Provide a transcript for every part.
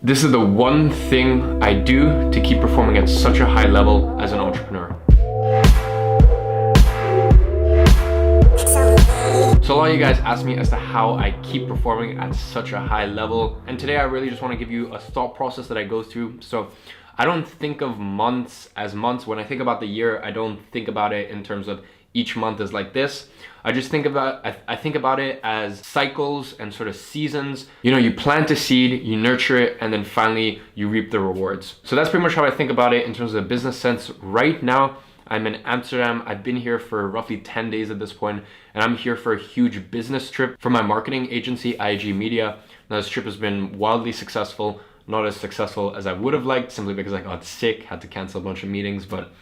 This is the one thing I do to keep performing at such a high level as an entrepreneur. So a lot of you guys ask me as to how I keep performing at such a high level. And today I really just want to give you a thought process that I go through. So I don't think of months as months. When I think about the year, I don't think about it in terms of each month is like this. I just think about, I think about it as cycles and sort of seasons. You know, you plant a seed, you nurture it, and then finally you reap the rewards. So that's pretty much how I think about it in terms of a business sense. Right now, I'm in Amsterdam. I've been here for roughly 10 days at this point, and I'm here for a huge business trip for my marketing agency, IG Media. Now, this trip has been wildly successful, not as successful as I would have liked, simply because I got sick, had to cancel a bunch of meetings, but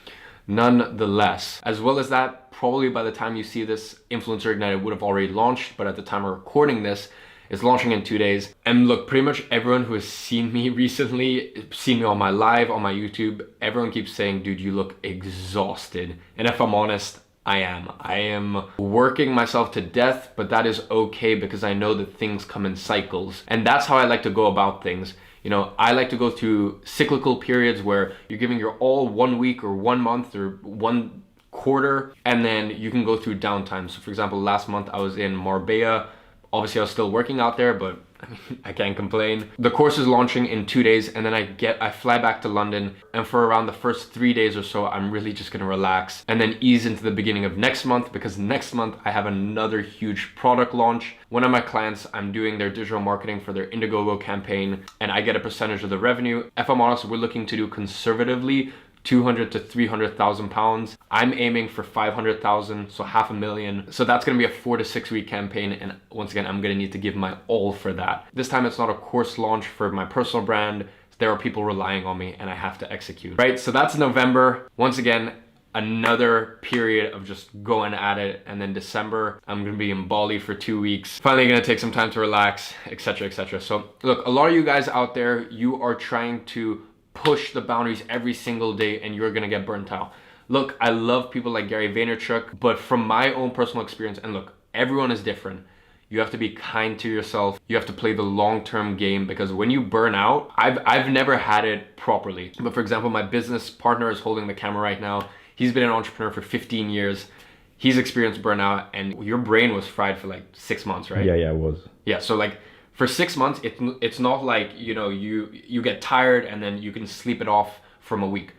nonetheless. As well as that, probably by the time you see this, Influencer Ignite would have already launched, but at the time of recording this, it's launching in 2 days. And look, pretty much everyone who has seen me recently, seen me on my live, on my YouTube, everyone keeps saying, dude, you look exhausted. And if I'm honest, I am. I am working myself to death, but that is okay because I know that things come in cycles. And that's how I like to go about things. You know, I like to go through cyclical periods where you're giving your all 1 week or 1 month or 1 quarter, and then you can go through downtime. So for example, last month I was in Marbella. Obviously I was still working out there, but I mean, I can't complain. The course is launching in 2 days, and then I fly back to London, and for around the first 3 days or so, I'm really just gonna relax and then ease into the beginning of next month, because next month I have another huge product launch. One of my clients, I'm doing their digital marketing for their Indiegogo campaign, and I get a percentage of the revenue. If I'm honest, we're looking to do conservatively 200 to 300,000 pounds. I'm aiming for 500,000, so $500,000. So that's gonna be a 4 to 6 week campaign. And once again, I'm gonna need to give my all for that. This time it's not a course launch for my personal brand. There are people relying on me and I have to execute, right? So that's November. Once again, another period of just going at it. And then December, I'm gonna be in Bali for 2 weeks. Finally gonna take some time to relax, etc., etc. So look, a lot of you guys out there, you are trying to push the boundaries every single day and you're gonna get burnt out. Look, I love people like Gary Vaynerchuk, but from my own personal experience, and look, everyone is different. You have to be kind to yourself. You have to play the long-term game, because when you burn out, I've never had it properly. But for example, my business partner is holding the camera right now. He's been an entrepreneur for 15 years. He's experienced burnout, and your brain was fried for like 6 months, right? Yeah, it was. Yeah, so like, for 6 months, it's not like, you know, you get tired and then you can sleep it off from a week.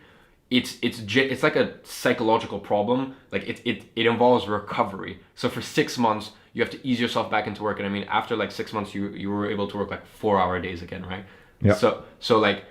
It's like a psychological problem. Like it involves recovery. So for 6 months, you have to ease yourself back into work. And I mean, after like 6 months, you were able to work like 4-hour days again, right? Yeah. So like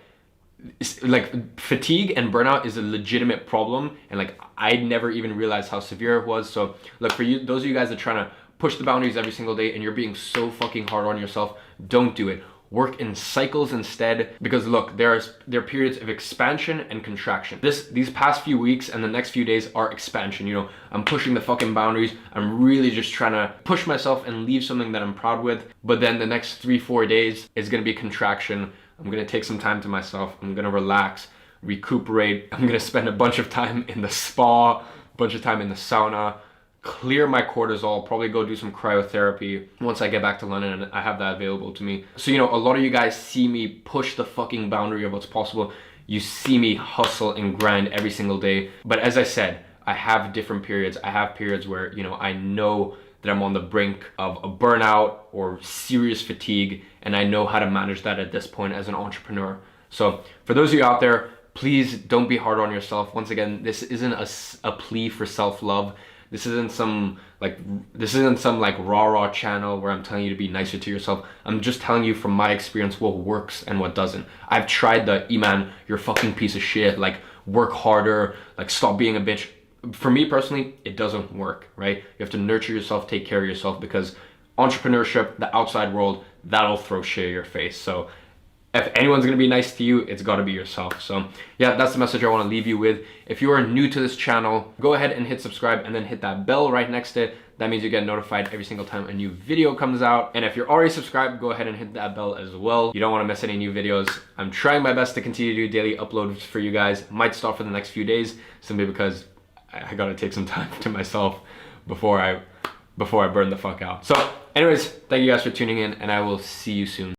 fatigue and burnout is a legitimate problem. And like, I never even realized how severe it was. So look, for you, those of you guys that are trying to push the boundaries every single day and you're being so fucking hard on yourself, don't do it. Work in cycles instead, because look, there are periods of expansion and contraction. These past few weeks and the next few days are expansion. You know, I'm pushing the fucking boundaries. I'm really just trying to push myself and leave something that I'm proud with. But then the next 3-4 days is gonna be contraction. I'm gonna take some time to myself. I'm gonna relax, recuperate. I'm gonna spend a bunch of time in the spa, a bunch of time in the sauna, clear my cortisol, probably go do some cryotherapy once I get back to London and I have that available to me. So, you know, a lot of you guys see me push the fucking boundary of what's possible. You see me hustle and grind every single day. But as I said, I have different periods. I have periods where, you know, I know that I'm on the brink of a burnout or serious fatigue, and I know how to manage that at this point as an entrepreneur. So for those of you out there, please don't be hard on yourself. Once again, this isn't a plea for self-love. This isn't some like rah-rah channel where I'm telling you to be nicer to yourself. I'm just telling you from my experience what works and what doesn't. I've tried the Iman, you're a fucking piece of shit, like work harder, like stop being a bitch. For me personally, it doesn't work, right? You have to nurture yourself, take care of yourself, because entrepreneurship, the outside world, that'll throw shit at your face. So if anyone's gonna be nice to you, it's gotta be yourself. So yeah, that's the message I wanna leave you with. If you are new to this channel, go ahead and hit subscribe and then hit that bell right next to it. That means you get notified every single time a new video comes out. And if you're already subscribed, go ahead and hit that bell as well. You don't wanna miss any new videos. I'm trying my best to continue to do daily uploads for you guys. Might stop for the next few days, simply because I gotta take some time to myself before I burn the fuck out. So anyways, thank you guys for tuning in, and I will see you soon.